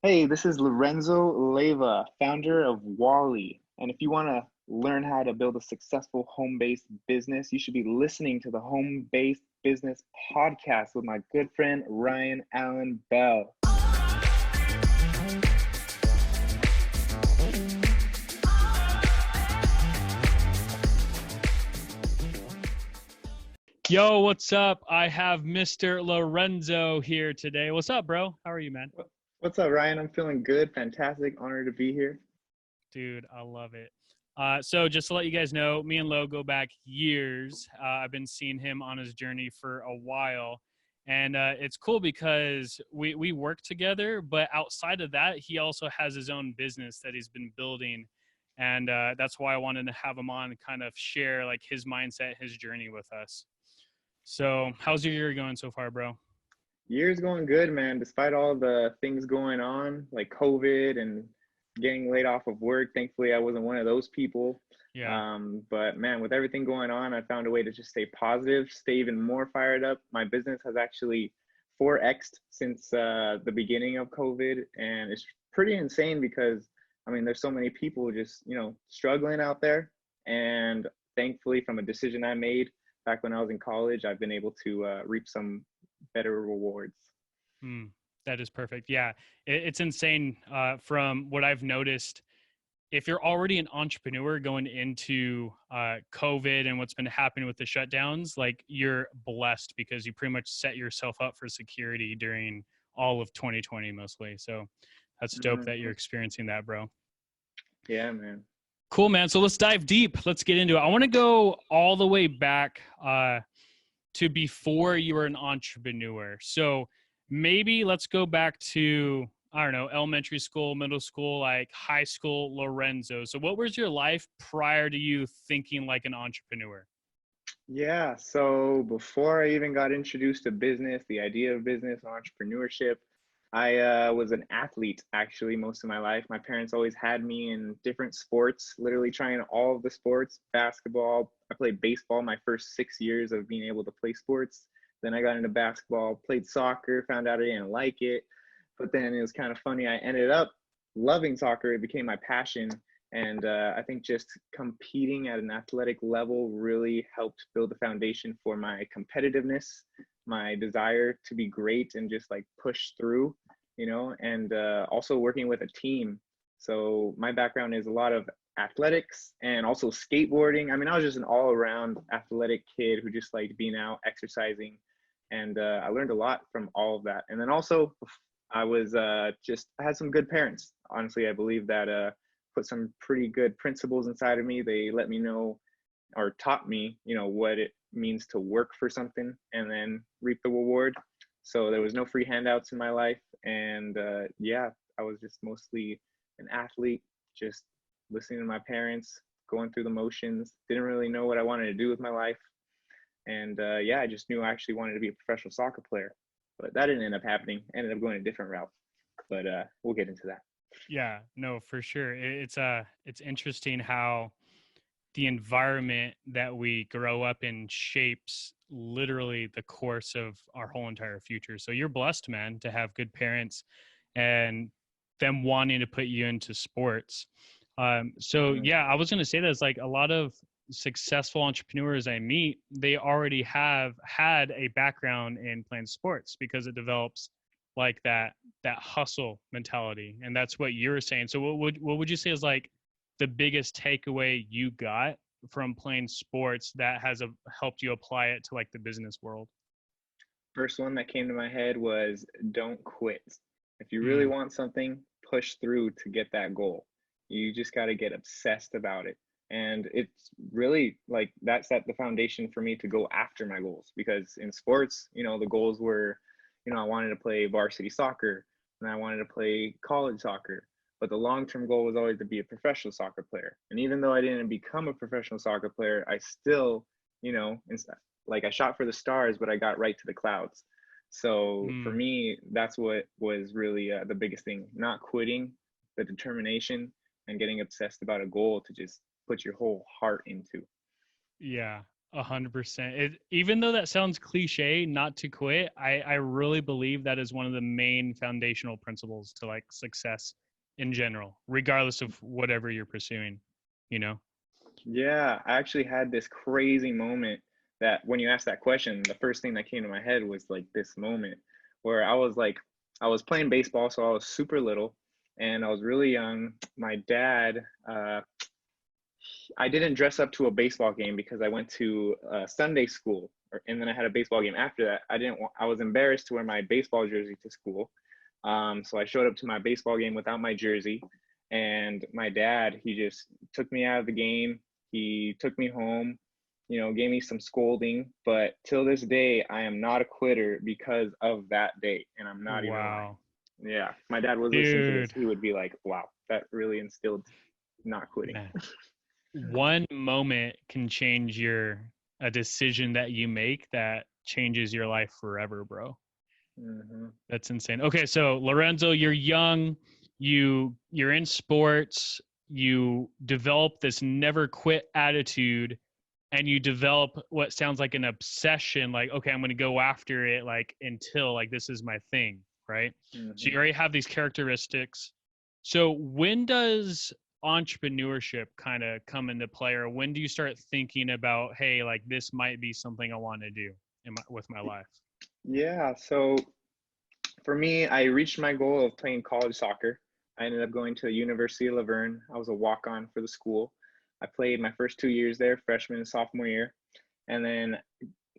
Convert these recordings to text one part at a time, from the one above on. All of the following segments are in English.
Hey, this is Lorenzo Leyva, founder of Wally. And if you want to learn how to build a successful home-based business, you should be listening to the Home-Based Business Podcast with my good friend Ryan Allen Bell. Yo, what's up? I have Mr. Lorenzo here today. What's up, bro? How are you, man? What's up, Ryan? I'm feeling good. Fantastic. Honored to be here. Dude, I love it. So just to let you guys know, me and Lo go back years. I've been seeing him on his journey for a while. And it's cool because we work together, but outside of that, he also has his own business that he's been building. And that's why I wanted to have him on and kind of share like his mindset, his journey with us. So how's your year going so far, bro? Year's going good, man. Despite all the things going on, like COVID and getting laid off of work, thankfully I wasn't one of those people. Yeah. But man, with everything going on, I found a way to just stay positive, stay even more fired up. My business has actually 4x'd since the beginning of COVID, and it's pretty insane because I mean, there's so many people just struggling out there, and thankfully, from a decision I made back when I was in college, I've been able to reap some better rewards. That is perfect. Yeah, it's insane. From what I've noticed, if you're already an entrepreneur going into COVID and what's been happening with the shutdowns, like you're blessed because you pretty much set yourself up for security during all of 2020 mostly. So that's dope that you're experiencing that, bro. Yeah, man. Cool, man. So let's dive deep. Let's get into it. I want to go all the way back to before you were an entrepreneur. So maybe let's go back to, I don't know, elementary school, middle school, like high school, Lorenzo. So what was your life prior to you thinking like an entrepreneur? Yeah, so before I even got introduced to business, the idea of business, entrepreneurship, I was an athlete actually most of my life. My parents always had me in different sports, literally trying all of the sports. Basketball, I played baseball my first 6 years of being able to play sports. Then I got into basketball, played soccer, found out I didn't like it. But then it was kind of funny. I ended up loving soccer. It became my passion. And I think just competing at an athletic level really helped build the foundation for my competitiveness, my desire to be great and just like push through, and also working with a team. So my background is a lot of athletics and also skateboarding. I mean, I was just an all around athletic kid who just liked being out, exercising. And I learned a lot from all of that. And then also, I was I had some good parents. Honestly, I believe that put some pretty good principles inside of me. They let me know or taught me, what it means to work for something and then reap the reward. So there was no free handouts in my life. And yeah, I was just mostly an athlete, just listening to my parents, going through the motions, didn't really know what I wanted to do with my life. And yeah, I just knew I actually wanted to be a professional soccer player. But that didn't end up happening. I ended up going a different route. But we'll get into that. Yeah, no, for sure. It's interesting how the environment that we grow up in shapes literally the course of our whole entire future. So you're blessed, man, to have good parents and them wanting to put you into sports. So yeah, I was going to say that it's like a lot of successful entrepreneurs I meet, they already have had a background in playing sports because it develops like that hustle mentality. And that's what you're saying. So what would you say is like the biggest takeaway you got from playing sports that has helped you apply it to like the business world? First one that came to my head was don't quit. If you really Mm, want something, push through to get that goal. You just got to get obsessed about it. And it's really like that set the foundation for me to go after my goals because in sports, the goals were, I wanted to play varsity soccer and I wanted to play college soccer. But the long term goal was always to be a professional soccer player. And even though I didn't become a professional soccer player, I still, like I shot for the stars, but I got right to the clouds. So for mm. me, that's what was really the biggest thing, not quitting, the determination and getting obsessed about a goal to just put your whole heart into. Yeah. 100%. Even though that sounds cliche, not to quit, I really believe that is one of the main foundational principles to like success in general, regardless of whatever you're pursuing, you know? Yeah, I actually had this crazy moment that when you asked that question, the first thing that came to my head was like this moment where I was playing baseball, so I was super little and I was really young. My dad, I didn't dress up to a baseball game because I went to Sunday school, and then I had a baseball game after that. I was embarrassed to wear my baseball jersey to school. So I showed up to my baseball game without my jersey, and my dad, he just took me out of the game. He took me home, gave me some scolding. But till this day, I am not a quitter because of that day, and I'm not even lying. Wow. Yeah, my dad was listening to this. Dude, He would be like, "Wow, that really instilled not quitting." man. One moment can change a decision that you make that changes your life forever, bro. Hmm. That's insane. Okay, so Lorenzo, you're young, you're in sports, you develop this never quit attitude, and you develop what sounds like an obsession, like, okay, I'm gonna go after it like until like this is my thing, right? So Hmm. you already have these characteristics. So when does entrepreneurship kind of come into play, or when do you start thinking about, hey, like this might be something I want to do with my life? Yeah, so for me, I reached my goal of playing college soccer. I ended up going to the University of Laverne. I was a walk-on for the school. I played my first 2 years there, freshman and sophomore year. And then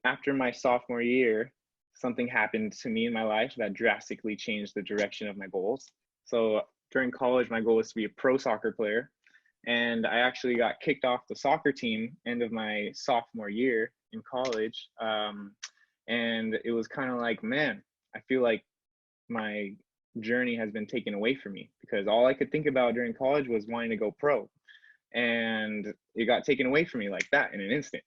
after my sophomore year, something happened to me in my life that drastically changed the direction of my goals. So during college, my goal was to be a pro soccer player. And I actually got kicked off the soccer team end of my sophomore year in college. And it was kind of like, man, I feel like my journey has been taken away from me because all I could think about during college was wanting to go pro. And it got taken away from me like that in an instant.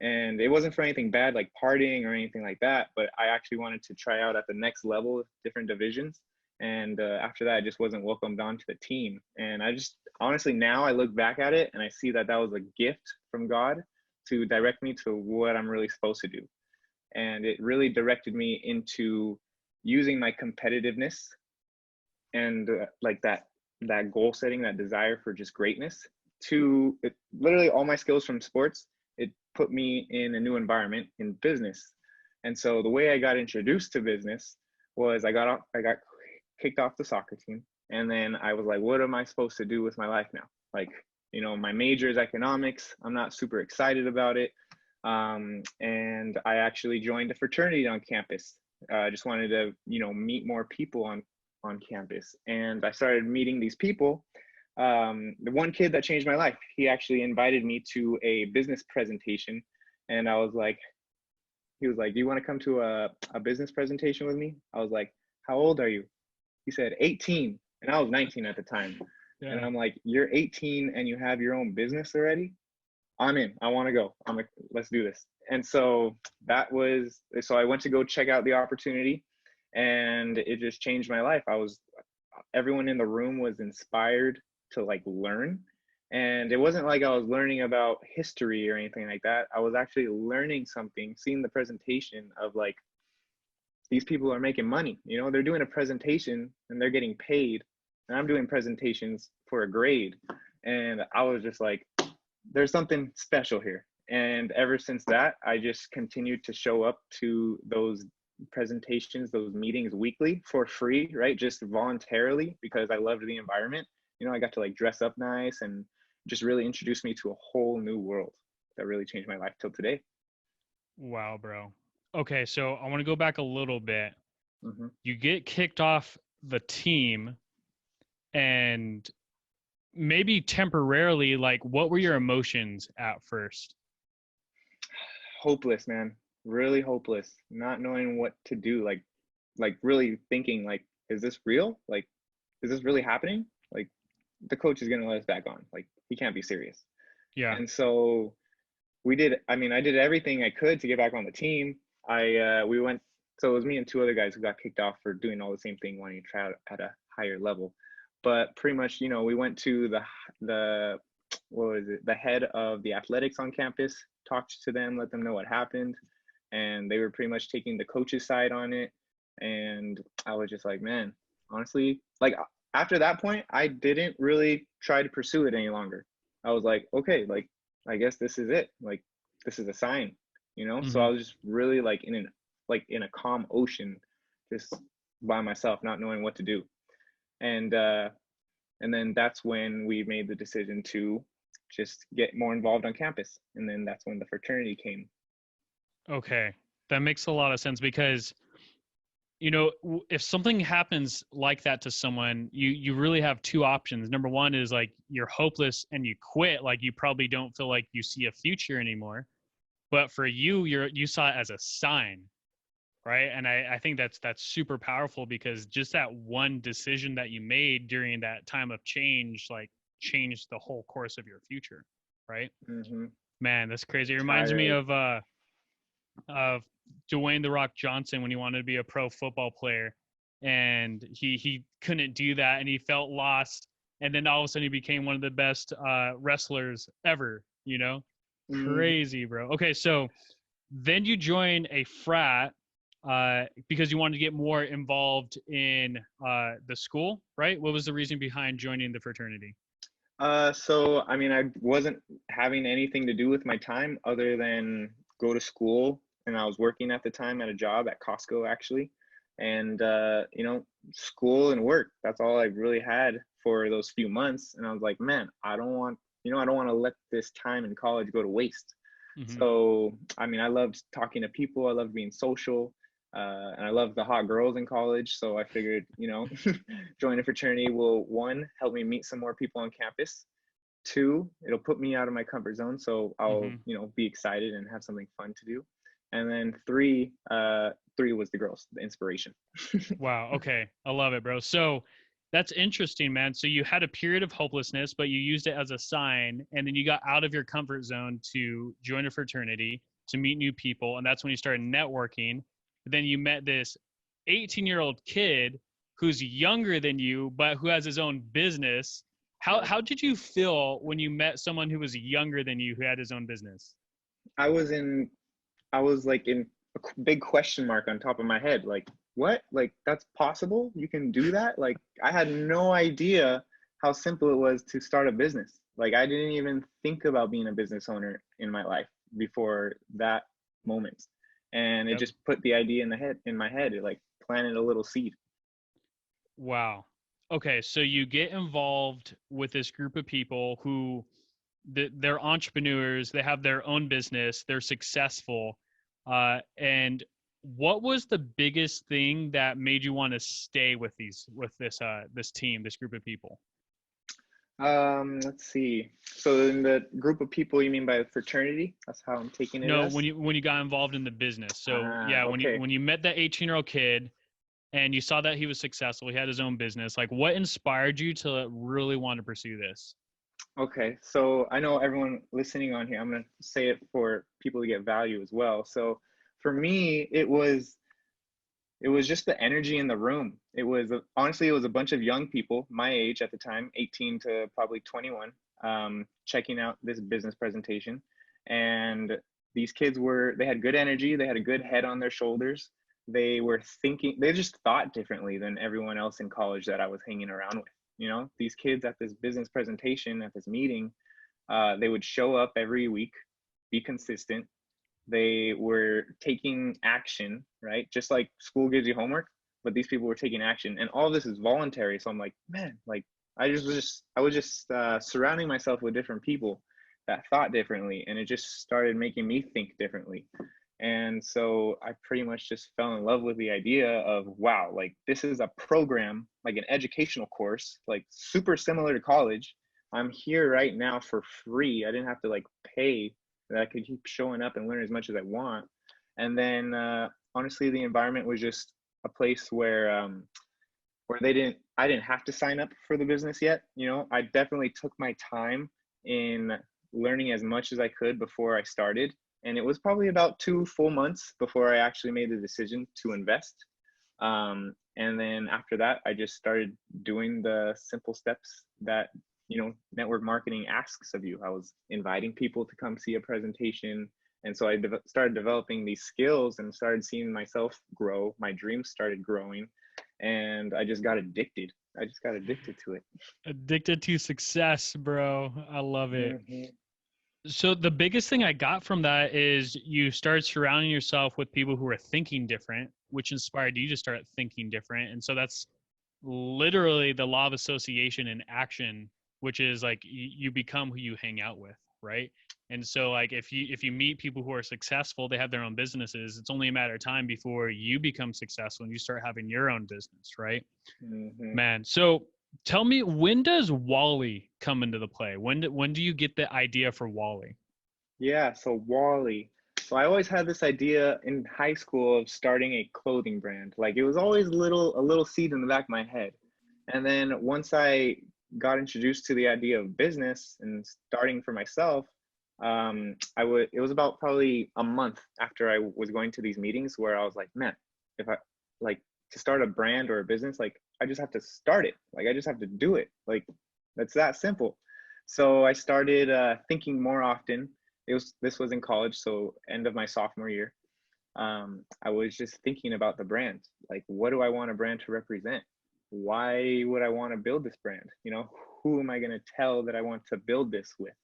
And it wasn't for anything bad like partying or anything like that, but I actually wanted to try out at the next level, different divisions. And after that, I just wasn't welcomed onto the team. And I just honestly, now I look back at it and I see that that was a gift from God to direct me to what I'm really supposed to do. And it really directed me into using my competitiveness and like that goal setting, that desire for just greatness to literally all my skills from sports. It put me in a new environment in business. And so the way I got introduced to business was I got kicked off the soccer team, and then I was like, what am I supposed to do with my life now? Like, my major is economics. I'm not super excited about it. And I actually joined a fraternity on campus. I just wanted to, meet more people on campus. And I started meeting these people. The one kid that changed my life, he actually invited me to a business presentation. And he was like, do you want to come to a business presentation with me? I was like, how old are you? He said, 18. And I was 19 at the time. And Yeah. I'm like, you're 18 and you have your own business already? I'm in. I want to go. I'm like, let's do this. And so so I went to go check out the opportunity, and it just changed my life. Everyone in the room was inspired to like learn. And it wasn't like I was learning about history or anything like that. I was actually learning something, seeing the presentation of like, these people are making money. They're doing a presentation and they're getting paid. And I'm doing presentations for a grade. And I was just like, there's something special here. And ever since that, I just continued to show up to those presentations, those meetings weekly for free, right? Just voluntarily because I loved the environment. I got to like dress up nice and just really introduce me to a whole new world that really changed my life till today. Wow, bro. Okay, so I want to go back a little bit. Mm-hmm. You get kicked off the team, and maybe temporarily, like, what were your emotions at first? Hopeless, man. Really hopeless. Not knowing what to do. Like really thinking like, is this real? Like, is this really happening? Like, the coach is gonna let us back on. Like, he can't be serious. Yeah. And so I did everything I could to get back on the team. We went, so it was me and two other guys who got kicked off for doing all the same thing, wanting to try out at a higher level. But pretty much, we went to the what was it? The head of the athletics on campus, talked to them, let them know what happened, and they were pretty much taking the coach's side on it. And I was just like, man, honestly, like after that point, I didn't really try to pursue it any longer. I was like, okay, like I guess this is it. Like this is a sign, you know? So I Mm-hmm. was just really in a calm ocean, just by myself, not knowing what to do. And and then that's when we made the decision to just get more involved on campus. And then that's when the fraternity came. Okay. That makes a lot of sense because, if something happens like that to someone, you really have two options. Number one is like you're hopeless and you quit. Like you probably don't feel like you see a future anymore. But for you, you saw it as a sign, right? And I think that's super powerful because just that one decision that you made during that time of change, like changed the whole course of your future, right? Mm-hmm. Man, that's crazy. It reminds me Entirely. of Dwayne the Rock Johnson when he wanted to be a pro football player, and he couldn't do that, and he felt lost, and then all of a sudden he became one of the best wrestlers ever. Mm-hmm. Crazy, bro. Okay, so then you join a frat because you wanted to get more involved in the school, right? What was the reason behind joining the fraternity? So I mean, I wasn't having anything to do with my time other than go to school, and I was working at the time at a job at Costco actually, and school and work. That's all I really had for those few months, and I was like, man, I don't want to let this time in college go to waste. Mm-hmm. So I mean, I loved talking to people. I loved being social. And I loved the hot girls in college. So I figured, join a fraternity will, one, help me meet some more people on campus. Two, it'll put me out of my comfort zone. So I'll, Mm-hmm. be excited and have something fun to do. And then three was the girls, the inspiration. Wow. Okay. I love it, bro. So that's interesting, man. So you had a period of hopelessness, but you used it as a sign, and then you got out of your comfort zone to join a fraternity, to meet new people. And that's when you started networking. But then you met this 18-year-old kid who's younger than you, but who has his own business. Yeah. How did you feel when you met someone who was younger than you who had his own business? I was in I was like in a big question mark on top of my head. Like, what? Like, that's possible? You can do that? Like, I had no idea how simple it was to start a business. Like, I didn't even think about being a business owner in my life before that moment. And it Yep. just put the idea in my head. It like planted a little seed. Wow. Okay, so you get involved with this group of people who they're entrepreneurs, they have their own business, they're successful. And what was the biggest thing that made you want to stay with this team, this group of people? Let's see. So in the group of people, you mean by the fraternity? That's how I'm taking it No, as. when you got involved in the business. So yeah, Okay. when you met that 18-year-old kid and you saw that he was successful, he had his own business, like what inspired you to really want to pursue this? Okay, so I know everyone listening on here, I'm going to say it for people to get value as well. So for me, it was just the energy in the room. Honestly, it was a bunch of young people my age at the time, 18 to probably 21, checking out this business presentation. And these kids they had good energy, they had a good head on their shoulders. They just thought differently than everyone else in college that I was hanging around with. These kids at this business presentation, at this meeting, they would show up every week, be consistent. They were taking action, right? Just like school gives you homework, but these people were taking action, and all of this is voluntary. So I'm like, man, like I was just surrounding myself with different people that thought differently, and it just started making me think differently. And so I pretty much just fell in love with the idea of, wow, like this is a program, like an educational course, like super similar to college. I'm here right now for free. I didn't have to like pay, that I could keep showing up and learn as much as I want. And then honestly, the environment was just a place where I didn't have to sign up for the business yet. I definitely took my time in learning as much as I could before I started. And it was probably about 2 full months before I actually made the decision to invest. And then after that, I just started doing the simple steps that network marketing asks of you. I was inviting people to come see a presentation. And so I started developing these skills and started seeing myself grow. My dreams started growing, and I just got addicted. I just got addicted to it. Addicted to success, bro. I love it. Mm-hmm. So the biggest thing I got from that is you started surrounding yourself with people who are thinking different, which inspired you to start thinking different. And so that's literally the law of association in action, which is like you become who you hang out with, right? And so like if you meet people who are successful, they have their own businesses, it's only a matter of time before you become successful and you start having your own business, right? Mm-hmm. Man, so tell me, when does Wally come into the play? When do you get the idea for Wally? Yeah, so Wally. So I always had this idea in high school of starting a clothing brand. Like, it was always a little seed in the back of my head. And then once I got introduced to the idea of business and starting for myself, it was about probably a month after I was going to these meetings where I was like, man, if I like to start a brand or a business, like I just have to start it. Like I just have to do it. Like that's that simple. So I started thinking more often. This was in college, so end of my sophomore year. I was just thinking about the brand. Like, what do I want a brand to represent? Why would I want to build this brand? Who am I going to tell that I want to build this with?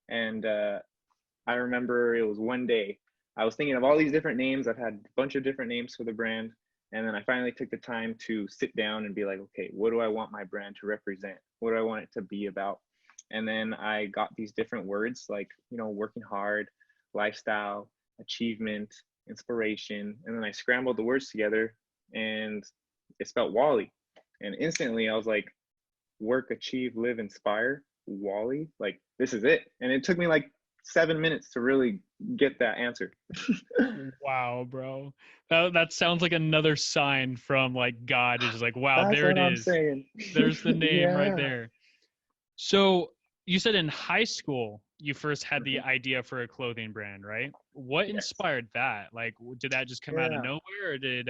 And I remember it was one day I was thinking of all these different names. I've had a bunch of different names for the brand. And then I finally took the time to sit down and be like, okay, what do I want my brand to represent? What do I want it to be about? And then I got these different words like, working hard, lifestyle, achievement, inspiration. And then I scrambled the words together and it spelled Wally. And instantly I was like, work, achieve, live, inspire, Wally. Like, this is it. And it took me like 7 minutes to really get that answer. Wow, bro. That sounds like another sign from like God. Is just like, wow, That's there it what I'm is. saying. There's the name right Yeah. there. So you said in high school you first had the Mhm. idea for a clothing brand, right? What Yes. inspired that? Like, did that just come out of Yeah. nowhere, or did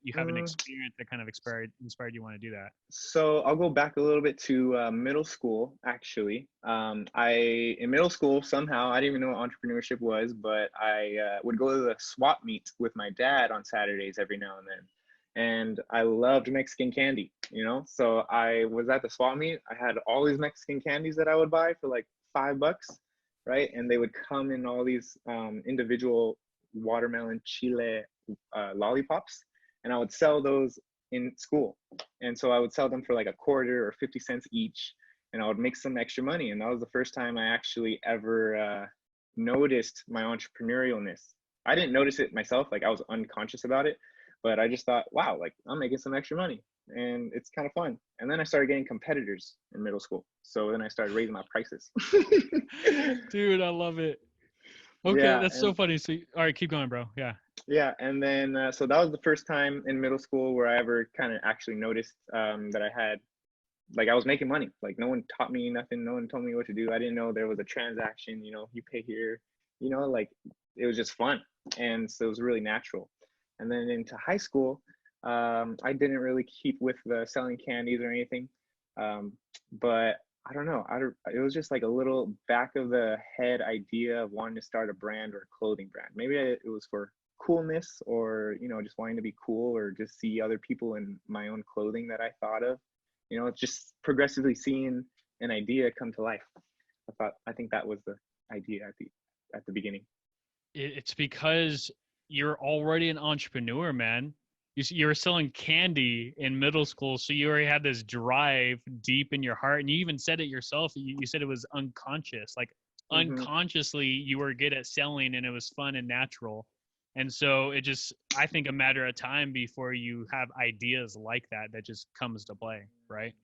you have an Mm, experience that kind of inspired you want to do that? so I'll go back a little bit to middle school, actually. I in middle school somehow I didn't even know what entrepreneurship was, but I would go to the swap meet with my dad on Saturdays every now and then, and I loved Mexican candy. So I was at the swap meet. I had all these Mexican candies that I would buy for like $5, right? And they would come in all these individual watermelon chile lollipops, and I would sell those in school. And so I would sell them for like a quarter or 50 cents each, and I would make some extra money. And that was the first time I actually ever noticed my entrepreneurialness. I didn't notice it myself, like I was unconscious about it, but I just thought, wow, like I'm making some extra money and it's kind of fun. And then I started getting competitors in middle school. So then I started raising my prices. Dude, I love it. Okay, Yeah. that's so And funny. So, all right, keep going, bro. Yeah. yeah. And then, so that was the first time in middle school where I ever kind of actually noticed that I had, like, I was making money. Like, no one taught me nothing. No one told me what to do. I didn't know there was a transaction, you pay here, like it was just fun. And so it was really natural. And then into high school, I didn't really keep with the selling candies or anything. But I don't know. It was just like a little back of the head idea of wanting to start a brand or a clothing brand. Maybe it was for coolness or, just wanting to be cool or just see other people in my own clothing that I thought of. It's just progressively seeing an idea come to life. I think that was the idea at the beginning. It's because you're already an entrepreneur, man. You were selling candy in middle school, so you already had this drive deep in your heart, and you even said it yourself. You said it was unconscious, like Hmm. unconsciously you were good at selling, and it was fun and natural. And so it just, I think, a matter of time before you have ideas like that just comes to play, right?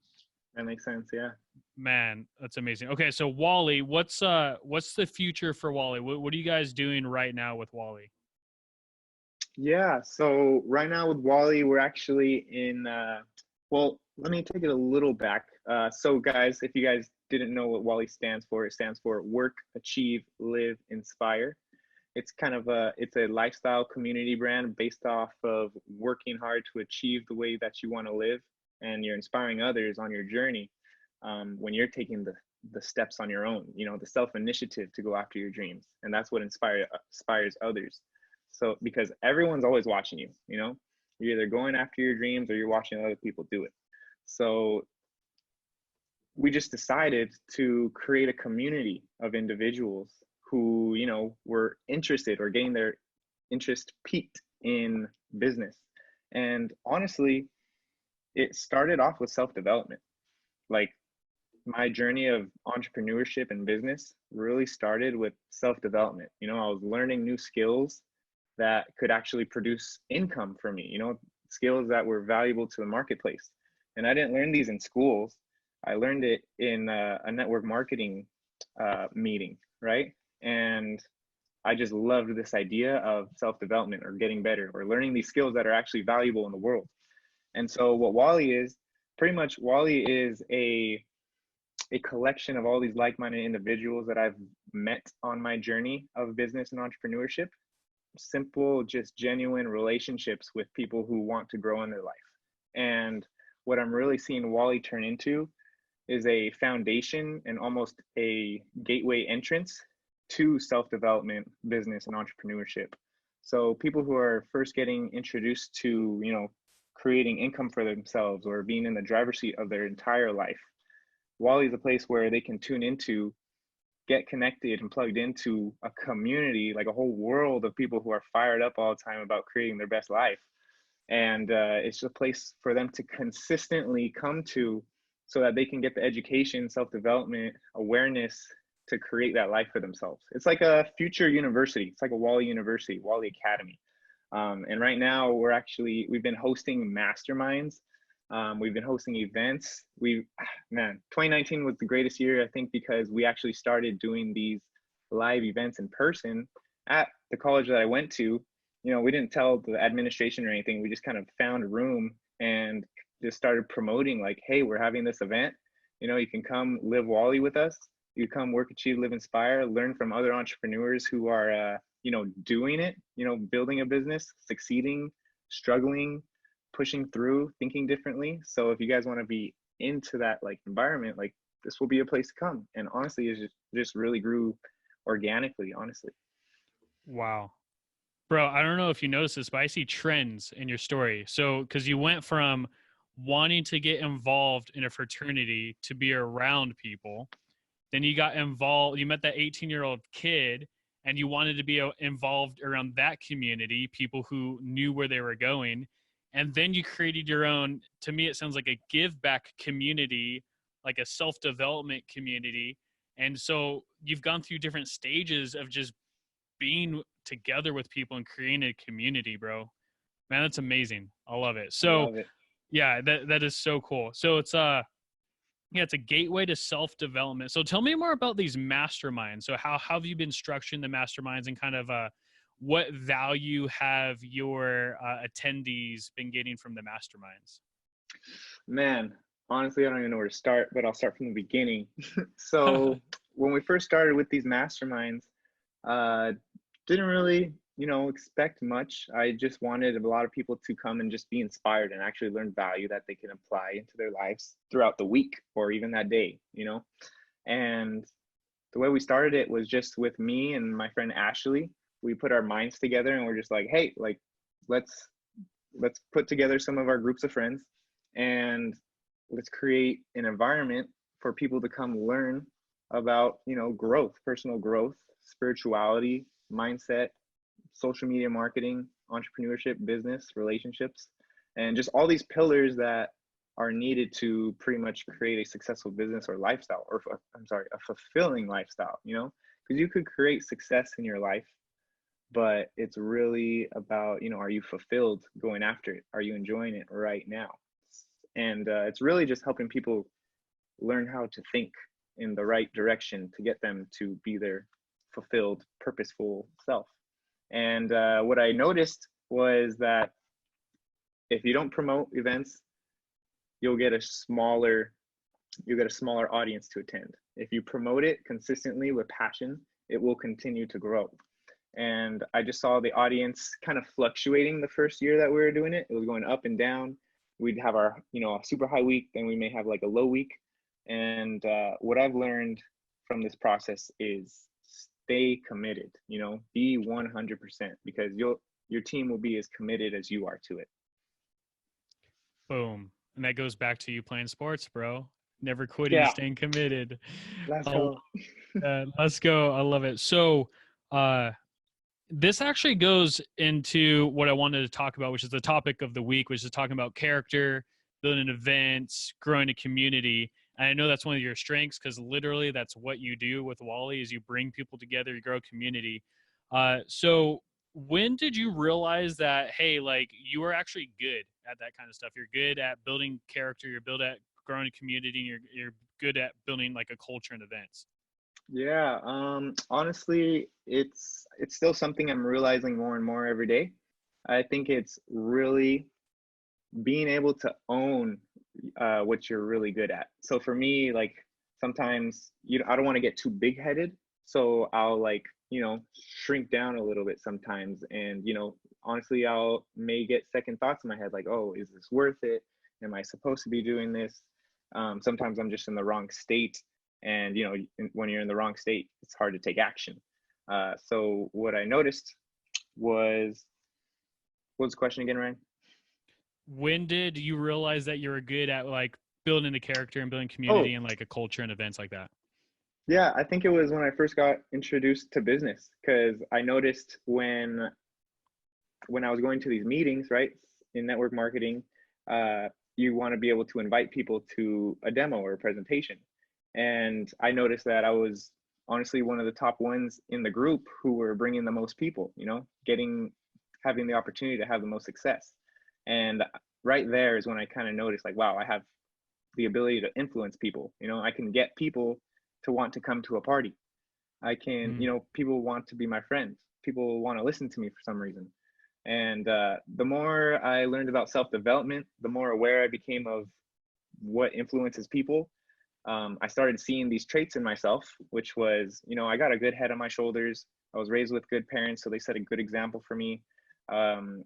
That makes sense. Yeah. Man, that's amazing. Okay, so Wally, what's the future for Wally? What are you guys doing right now with Wally? Yeah. So right now with Wally, we're actually in. Well, let me take it a little back. So guys, if you guys didn't know what Wally stands for, it stands for Work, Achieve, Live, Inspire. It's a lifestyle community brand based off of working hard to achieve the way that you want to live, and you're inspiring others on your journey. when you're taking the steps on your own, the self-initiative to go after your dreams. And that's what inspires others. So because everyone's always watching you, you're either going after your dreams or you're watching other people do it. So we just decided to create a community of individuals who, were interested or getting their interest piqued in business. And honestly, it started off with self-development. Like, my journey of entrepreneurship and business really started with self-development. I was learning new skills that could actually produce income for me, skills that were valuable to the marketplace. And I didn't learn these in schools. I learned it in a network marketing meeting, right? And I just loved this idea of self-development or getting better or learning these skills that are actually valuable in the world. And so what WALI is, pretty much WALI is a collection of all these like-minded individuals that I've met on my journey of business and entrepreneurship. Simple, just genuine relationships with people who want to grow in their life. And what I'm really seeing WALI turn into is a foundation and almost a gateway entrance to self-development, business, and entrepreneurship. So people who are first getting introduced to, creating income for themselves or being in the driver's seat of their entire life, WALI is a place where they can tune into, get connected and plugged into a community, like a whole world of people who are fired up all the time about creating their best life. And it's a place for them to consistently come to so that they can get the education, self-development, awareness to create that life for themselves. It's like a future university. It's like a WALI University, WALI Academy. And right now we've been hosting masterminds. We've been hosting events. 2019 was the greatest year, I think, because we actually started doing these live events in person at the college that I went to. We didn't tell the administration or anything. We just kind of found a room and just started promoting, like, hey, we're having this event. You can come live WALI with us. You come work, achieve, live, inspire, learn from other entrepreneurs who are, doing it, building a business, succeeding, struggling, pushing through, thinking differently. So if you guys want to be into that environment, this will be a place to come. And honestly, it just really grew organically, honestly. Wow. Bro, I don't know if you noticed this, but I see trends in your story. So, because you went from wanting to get involved in a fraternity to be around people, then you got involved, you met that 18-year-old kid, and you wanted to be involved around that community, people who knew where they were going. And then you created your own, to me, it sounds like a give back community, like a self-development community. And so you've gone through different stages of just being together with people and creating a community, bro. Man, that's amazing. I love it. So Love it. yeah, that is so cool. So it's it's a gateway to self-development. So tell me more about these masterminds. So how have you been structuring the masterminds, and kind of what value have your attendees been getting from the masterminds? Man, honestly, I don't even know where to start, but I'll start from the beginning. So when we first started with these masterminds, didn't really, expect much. I just wanted a lot of people to come and just be inspired and actually learn value that they can apply into their lives throughout the week or even that day, And the way we started it was just with me and my friend Ashley. We put our minds together and we're just like, hey, let's put together some of our groups of friends and let's create an environment for people to come learn about, growth, personal growth, spirituality, mindset, social media marketing, entrepreneurship, business, relationships, and just all these pillars that are needed to pretty much create a successful business or lifestyle, or a fulfilling lifestyle, because you could create success in your life, but it's really about, are you fulfilled going after it? Are you enjoying it right now? And it's really just helping people learn how to think in the right direction to get them to be their fulfilled, purposeful self. And what I noticed was that if you don't promote events, you'll get a smaller audience to attend. If you promote it consistently with passion, it will continue to grow. And I just saw the audience kind of fluctuating the first year that we were doing it. It was going up and down. We'd have our, a super high week, then we may have like a low week. And what I've learned from this process is stay committed, be 100% because your team will be as committed as you are to it. Boom. And that goes back to you playing sports, bro. Never quitting, Yeah, staying committed. let's I love go. that. Let's go. I love it. So, this actually goes into what I wanted to talk about, which is the topic of the week, which is talking about character, building events, growing a community. And I know that's one of your strengths because literally that's what you do with Wally is you bring people together, you grow a community. So when did you realize that, hey, like you are actually good at that kind of stuff? You're good at building character, you're good at growing a community, and you're good at building like a culture and events. Yeah, honestly, it's still something I'm realizing more and more every day. I think it's really being able to own what you're really good at. So for me, like sometimes I don't want to get too big headed, so I'll like shrink down a little bit sometimes, and honestly, I'll may get second thoughts in my head like, oh, is this worth it? Am I supposed to be doing this? Sometimes I'm just in the wrong state, and when you're in the wrong state, it's hard to take action. So what I noticed was, what was the question again, Ryan? When did you realize that you were good at like building a character and building Oh, community and like a culture and events like that? yeah, I think it was when I first got introduced to business because I noticed when I was going to these meetings, right, in network marketing, you want to be able to invite people to a demo or a presentation. And I noticed that I was honestly one of the top ones in the group who were bringing the most people, having the opportunity to have the most success. And right there is when I kind of noticed like, wow, I have the ability to influence people. I can get people to want to come to a party. I can, Mm. people want to be my friends. People want to listen to me for some reason. And the more I learned about self-development, the more aware I became of what influences people. I started seeing these traits in myself, which was, I got a good head on my shoulders. I was raised with good parents, so they set a good example for me. Um,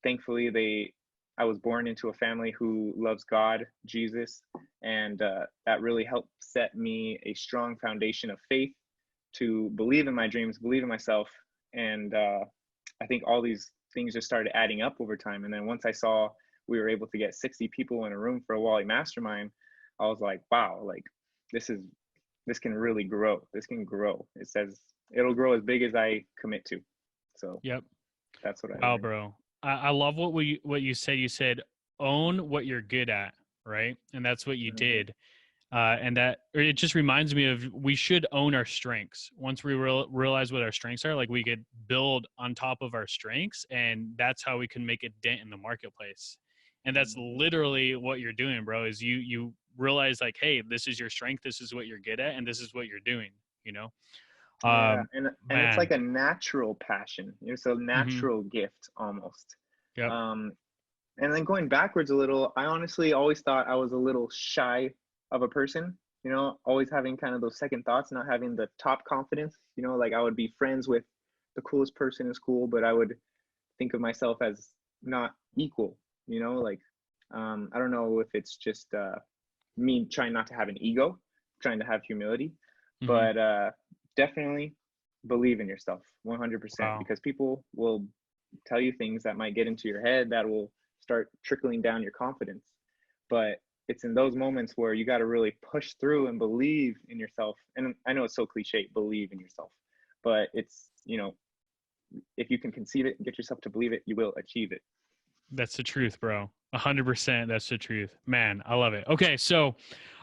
Thankfully, I was born into a family who loves God, Jesus, and that really helped set me a strong foundation of faith to believe in my dreams, believe in myself, and I think all these things just started adding up over time. And then once I saw we were able to get 60 people in a room for a Wally mastermind, I was like, wow, like this can really grow. This can grow. It says it'll grow as big as I commit to. So Yep. that's what I Wow, learned. bro. I love what you said. You said own what you're good at, right? And that's what you Mm-hmm. did. And that it just reminds me of we should own our strengths. Once we realize what our strengths are, like we could build on top of our strengths, and that's how we can make a dent in the marketplace. And that's Mm-hmm. literally what you're doing, bro. Is you realize like, hey, this is your strength, this is what you're good at, and this is what you're doing. You know, Yeah, and it's like man. a natural passion. It's a Mm-hmm. natural gift almost. Yep. Um, and then going backwards a little, I honestly always thought I was a little shy of a person, always having kind of those second thoughts, not having the top confidence, like I would be friends with the coolest person in school, but I would think of myself as not equal, like I don't know if it's just me trying not to have an ego, trying to have humility, Mm-hmm. but definitely believe in yourself 100% Wow. because people will tell you things that might get into your head that will start trickling down your confidence. But it's in those moments where you got to really push through and believe in yourself. And I know it's so cliche, believe in yourself, but it's, if you can conceive it and get yourself to believe it, you will achieve it. That's the truth, bro. 100%. That's the truth, man. I love it. Okay, so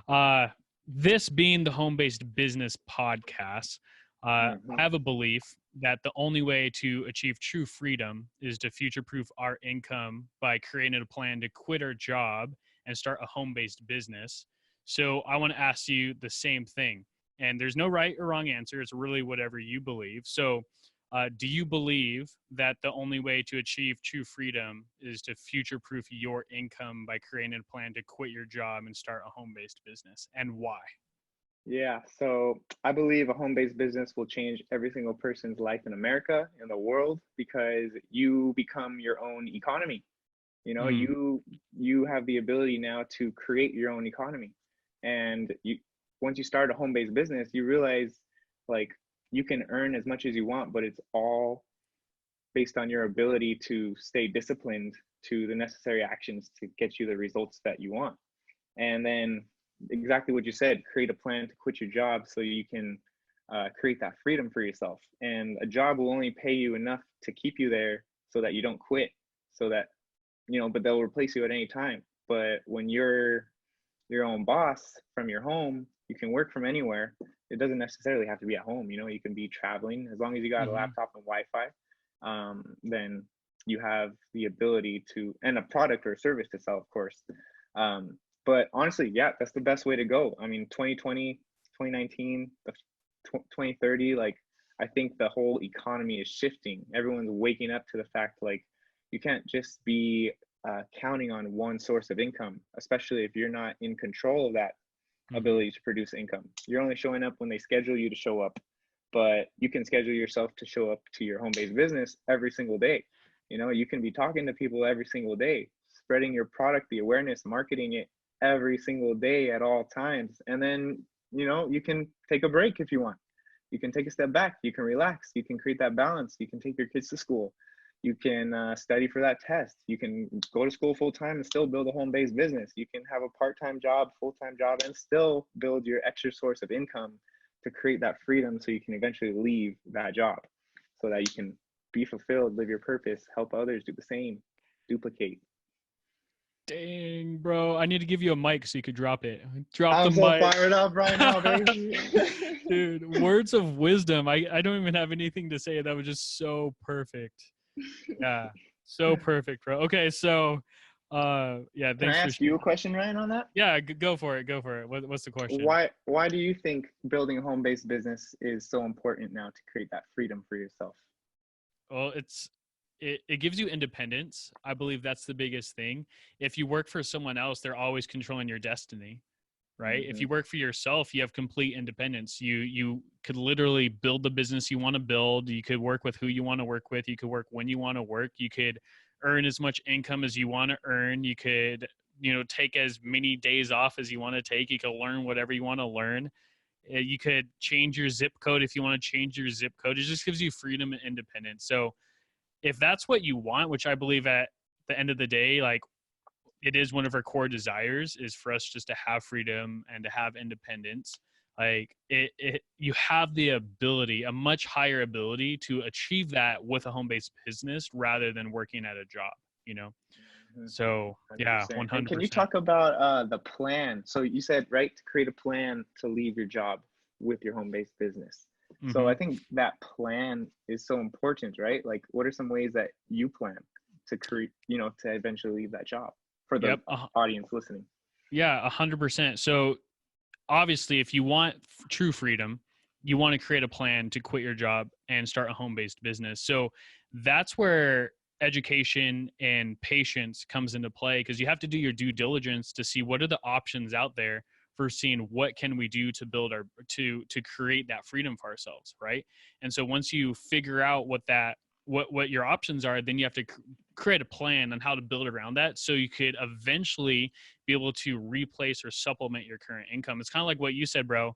uh, this being the home-based business podcast, I Mm-hmm. have a belief that the only way to achieve true freedom is to future-proof our income by creating a plan to quit our job and start a home-based business. So I want to ask you the same thing, and there's no right or wrong answer. It's really whatever you believe. So do you believe that the only way to achieve true freedom is to future proof your income by creating a plan to quit your job and start a home based business? And why? Yeah, so I believe a home-based business will change every single person's life in America, in the world, because you become your own economy. You know, Mm, you have the ability now to create your own economy. And once you start a home-based business, you realize like you can earn as much as you want, but it's all based on your ability to stay disciplined to the necessary actions to get you the results that you want. And then exactly what you said, create a plan to quit your job so you can create that freedom for yourself. And a job will only pay you enough to keep you there so that you don't quit, so that, but they'll replace you at any time. But when you're your own boss from your home, you can work from anywhere. It doesn't necessarily have to be at home. You can be traveling as long as you got a laptop and Wi-Fi. Then you have the ability to, and a product or a service to sell, of course. But honestly, yeah, that's the best way to go. I mean, 2020, 2019, 2030, like, I think the whole economy is shifting. Everyone's waking up to the fact, like, you can't just be counting on one source of income, especially if you're not in control of that ability to produce income. You're only showing up when they schedule you to show up, but you can schedule yourself to show up to your home-based business every single day. You can be talking to people every single day, spreading your product, the awareness, marketing it every single day at all times. And then, you can take a break if you want. You can take a step back. You can relax. You can create that balance. You can take your kids to school. You can study for that test. You can go to school full time and still build a home-based business. You can have a part-time job, full-time job, and still build your extra source of income to create that freedom so you can eventually leave that job so that you can be fulfilled, live your purpose, help others do the same, duplicate. Dang, bro. I need to give you a mic so you could drop it. Drop the I'm so mic. fired up right now, baby. Dude, words of wisdom. I don't even have anything to say. That was just so perfect. Yeah, so perfect, bro. Okay, so yeah, Can I thanks for ask you a question, Ryan, on that? Yeah, go for it. Go for it. What's the question? Why do you think building a home-based business is so important now to create that freedom for yourself? Well, it gives you independence. I believe that's the biggest thing. If you work for someone else, they're always controlling your destiny, right? If you work for yourself, you have complete independence. You could literally build the business you want to build. You could work with who you want to work with. You could work when you want to work. You could earn as much income as you want to earn. You could, take as many days off as you want to take. You could learn whatever you want to learn. You could change your zip code if you want to change your zip code. It just gives you freedom and independence. So if that's what you want, which I believe at the end of the day, like, it is one of our core desires, is for us just to have freedom and to have independence. Like, you have the ability, a much higher ability to achieve that with a home-based business rather than working at a job, So 100%. yeah, And can you 100%. talk about the plan? So you said, right, to create a plan to leave your job with your home-based business. So I think that plan is so important, right? Like, what are some ways that you plan to create, to eventually leave that job for the audience listening? Yeah, 100%. So obviously, if you want true freedom, you want to create a plan to quit your job and start a home-based business. So that's where education and patience comes into play, because you have to do your due diligence to see what are the options out there for seeing what can we do to build our to create that freedom for ourselves, right? And so once you figure out what your options are, then you have to create a plan on how to build around that so you could eventually be able to replace or supplement your current income. It's kind of like what you said, bro.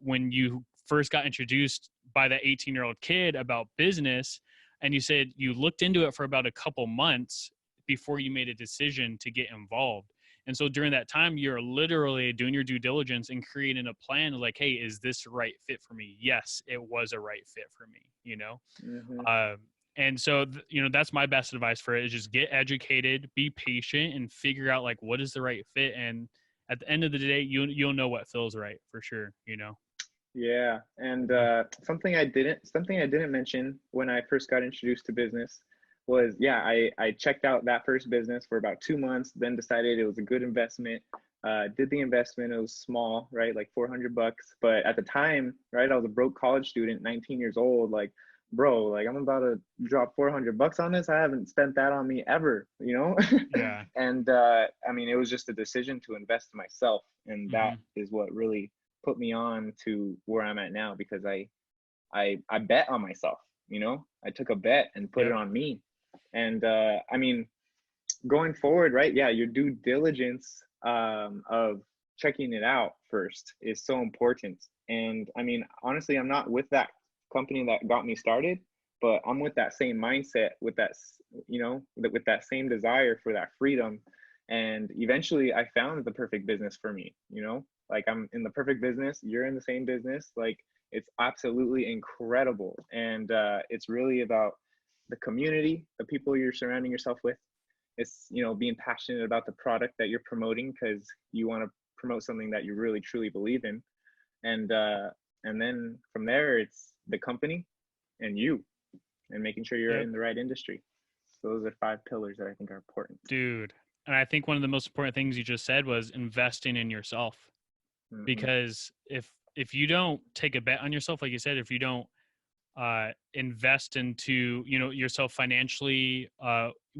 When you first got introduced by that 18-year-old kid about business, and you said you looked into it for about a couple months before you made a decision to get involved. And so during that time, you're literally doing your due diligence and creating a plan like, hey, is this the right fit for me? Yes, it was a right fit for me, And so, that's my best advice for it, is just get educated, be patient, and figure out like what is the right fit. And at the end of the day, you'll know what feels right for sure, Yeah, and something I didn't mention when I first got introduced to business was, yeah, I checked out that first business for about 2 months, then decided it was a good investment. Did the investment. It was small, right, like $400. But at the time, right, I was a broke college student, 19 years old. Like, bro, like, I'm about to drop $400 on this. I haven't spent that on me ever, Yeah. And I mean, it was just a decision to invest in myself, and that is what really put me on to where I'm at now, because I bet on myself. I took a bet and put it on me. And I mean, going forward, right? Yeah, your due diligence of checking it out first is so important. And I mean, honestly, I'm not with that company that got me started, but I'm with that same mindset, with that, with that same desire for that freedom. And eventually I found the perfect business for me, like I'm in the perfect business, you're in the same business. Like it's absolutely incredible. And it's really about the community, the people you're surrounding yourself with. It's, being passionate about the product that you're promoting because you want to promote something that you really truly believe in. And then from there, it's the company and you, and making sure you're Yep. in the right industry. So those are 5 pillars that I think are important. Dude. And I think one of the most important things you just said was investing in yourself. Mm-hmm. Because if you don't take a bet on yourself, like you said, if you don't invest into yourself financially,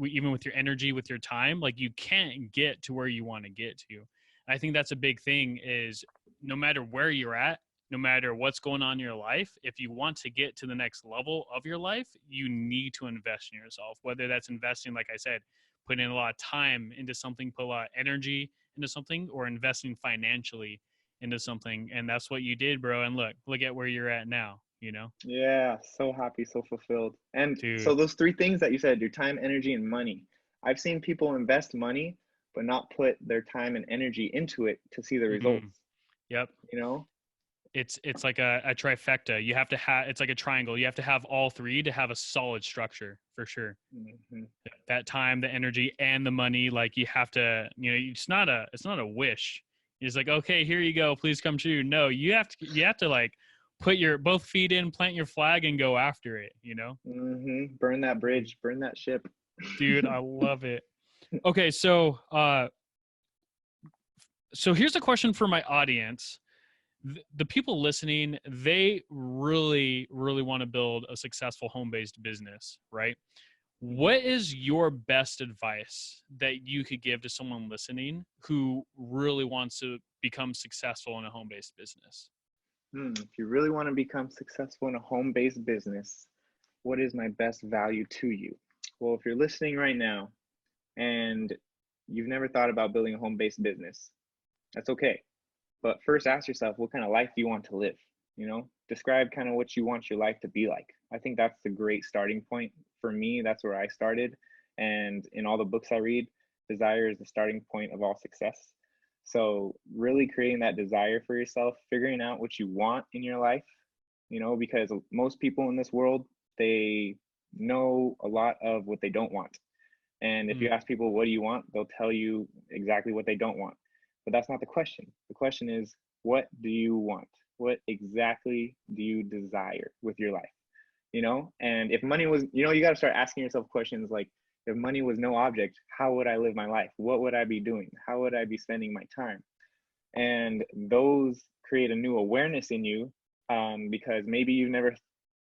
even with your energy, with your time, like you can't get to where you want to get to. I think that's a big thing, is no matter where you're at, no matter what's going on in your life, if you want to get to the next level of your life, you need to invest in yourself, whether that's investing, like I said, putting in a lot of time into something, put a lot of energy into something, or investing financially into something. And that's what you did, bro. And look at where you're at now, Yeah, so happy, so fulfilled. And so dude. those 3 things that you said, your time, energy, and money. I've seen people invest money, but not put their time and energy into it to see the Mm-hmm. results, Yep. you know? It's like a trifecta. You have to have, it's like a triangle. You have to have all three to have a solid structure, for sure. Mm-hmm. That time, the energy, and the money. Like you have to, it's not a wish. It's like, okay, here you go, please come true. No, you have to like put your both feet in, plant your flag, and go after it. Mm-hmm. Burn that bridge, burn that ship. Dude, I love it. Okay, so here's a question for my audience. The people listening, they really, really want to build a successful home-based business, right? What is your best advice that you could give to someone listening who really wants to become successful in a home-based business? If you really want to become successful in a home-based business, what is my best value to you? Well, if you're listening right now and you've never thought about building a home-based business, that's okay. But first ask yourself, what kind of life do you want to live? Describe kind of what you want your life to be like. I think that's the great starting point. For me, that's where I started. And in all the books I read, desire is the starting point of all success. So really creating that desire for yourself, figuring out what you want in your life, because most people in this world, they know a lot of what they don't want. And if you ask people, what do you want? They'll tell you exactly what they don't want. But that's not the question. The question is, what do you want? What exactly do you desire with your life? And if money was, you got to start asking yourself questions like, if money was no object, how would I live my life? What would I be doing? How would I be spending my time? And those create a new awareness in you, because maybe you've never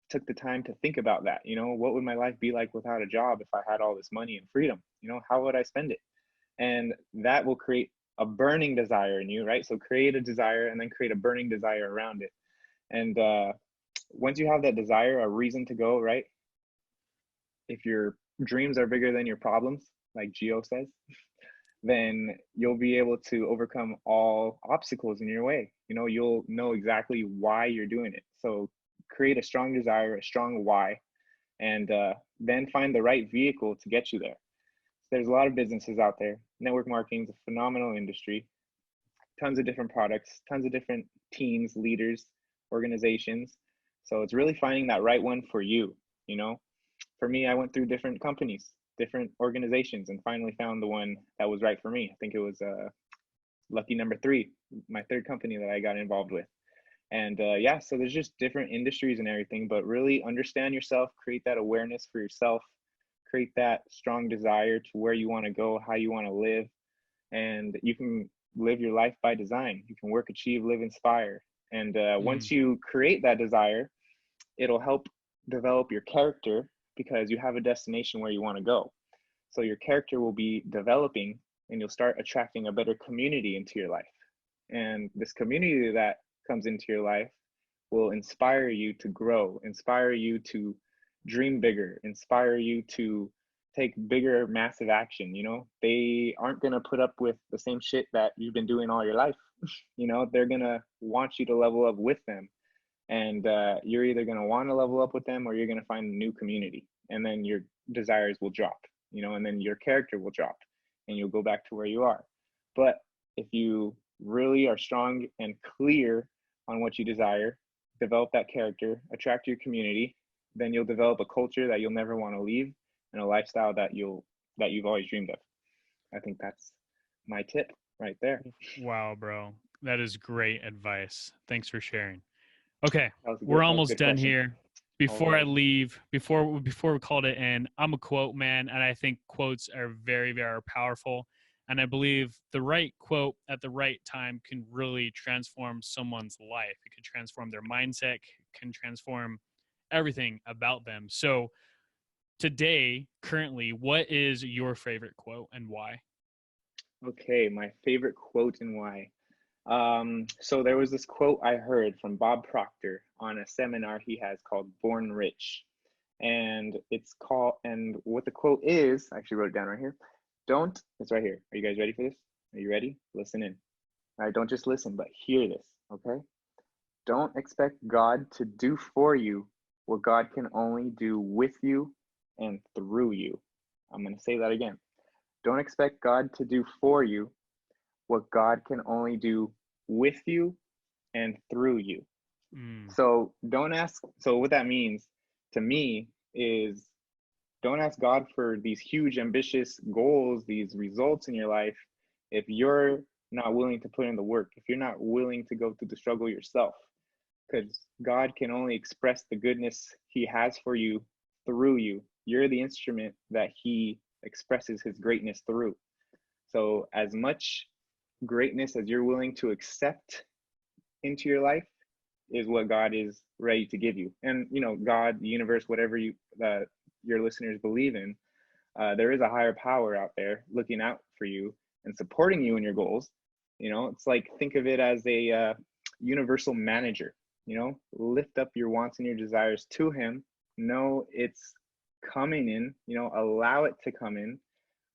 took the time to think about that. What would my life be like without a job if I had all this money and freedom? How would I spend it? And that will create a burning desire in you, right? So create a desire and then create a burning desire around it. And once you have that desire, a reason to go, right? If your dreams are bigger than your problems, like Geo says, then you'll be able to overcome all obstacles in your way. You'll know exactly why you're doing it. So create a strong desire, a strong why, and then find the right vehicle to get you there. There's a lot of businesses out there. Network marketing is a phenomenal industry. Tons of different products, tons of different teams, leaders, organizations. So it's really finding that right one for you. For me, I went through different companies, different organizations, and finally found the one that was right for me. I think it was lucky number 3, my third company that I got involved with. And yeah, so there's just different industries and everything, but really understand yourself, create that awareness for yourself, create that strong desire to where you want to go, how you want to live, and you can live your life by design. You can work, achieve, live, inspire. And once you create that desire, it'll help develop your character because you have a destination where you want to go. So your character will be developing and you'll start attracting a better community into your life. And this community that comes into your life will inspire you to grow, inspire you to dream bigger, inspire you to take bigger, massive action. They aren't going to put up with the same shit that you've been doing all your life. They're going to want you to level up with them. And you're either going to want to level up with them, or you're going to find a new community, and then your desires will drop, and then your character will drop, and you'll go back to where you are. But if you really are strong and clear on what you desire, develop that character, attract your community, then you'll develop a culture that you'll never want to leave, and a lifestyle that you've always dreamed of. I think that's my tip right there. Wow, bro. That is great advice. Thanks for sharing. Okay, We're we're almost done question. here. Before I leave, before we called it in, I'm a quote man, and I think quotes are very, very powerful. And I believe the right quote at the right time can really transform someone's life. It can transform their mindset, can transform everything about them. So today, currently, what is your favorite quote and why? Okay, my favorite quote and why. So there was this quote I heard from Bob Proctor on a seminar he has called Born Rich. And what the quote is, I actually wrote it down right here. It's right here. Are you guys ready for this? Are you ready? Listen in. All right, don't just listen, but hear this, okay? Don't expect God to do for you what God can only do with you and through you. I'm going to say that again. Don't expect God to do for you what God can only do with you and through you. So what that means to me is, don't ask God for these huge, ambitious goals, these results in your life, if you're not willing to put in the work, if you're not willing to go through the struggle yourself, because God can only express the goodness he has for you through you. You're the instrument that he expresses his greatness through. So as much greatness as you're willing to accept into your life is what God is ready to give you. And God, the universe, whatever your listeners believe in, there is a higher power out there looking out for you and supporting you in your goals. It's like, think of it as a universal manager. Lift up your wants and your desires to him. Know it's coming in, allow it to come in,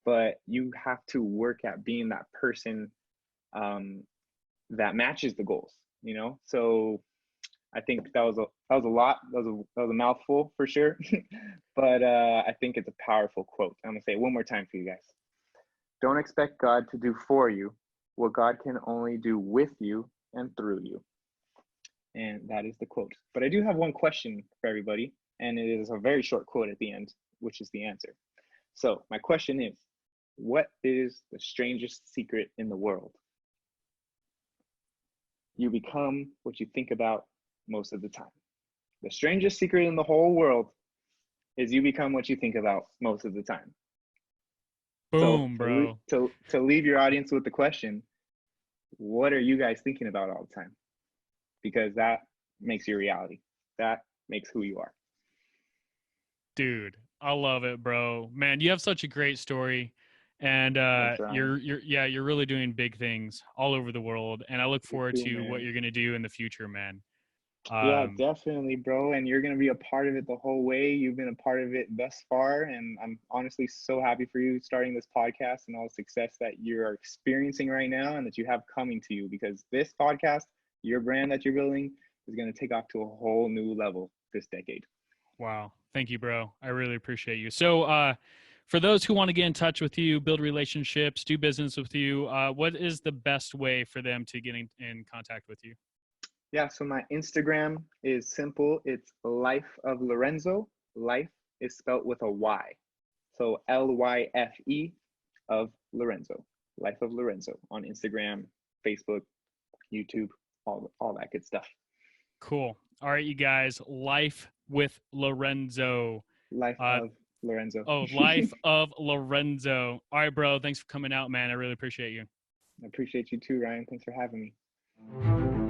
but you have to work at being that person that matches the goals. So I think that was a lot. That was a mouthful for sure. But I think it's a powerful quote. I'm gonna say it one more time for you guys. Don't expect God to do for you what God can only do with you and through you. And that is the quote. But I do have one question for everybody, and it is a very short quote at the end, which is the answer. So my question is, what is the strangest secret in the world? You become what you think about most of the time. The strangest secret in the whole world is you become what you think about most of the time. Boom, bro. To leave your audience with the question, what are you guys thinking about all the time? Because that makes your reality. That makes who you are. Dude, I love it, bro. Man, you have such a great story. And you're really doing big things all over the world. And I look forward to what you're going to do in the future, man. Yeah, definitely, bro. And you're going to be a part of it the whole way. You've been a part of it thus far. And I'm honestly so happy for you starting this podcast and all the success that you're experiencing right now and that you have coming to you, because this podcast, your brand that you're building, is going to take off to a whole new level this decade. Wow. Thank you, bro. I really appreciate you. So, for those who want to get in touch with you, build relationships, do business with you, what is the best way for them to get in contact with you? Yeah, so my Instagram is simple. It's Life of Lorenzo. Life is spelled with a Y. So Lyfe of Lorenzo. Life of Lorenzo on Instagram, Facebook, YouTube, all that good stuff. Cool. All right, you guys. Life with Lorenzo. Life of Lorenzo. Life of Lorenzo. All right, bro. Thanks for coming out, man. I really appreciate you. I appreciate you too, Ryan. Thanks for having me.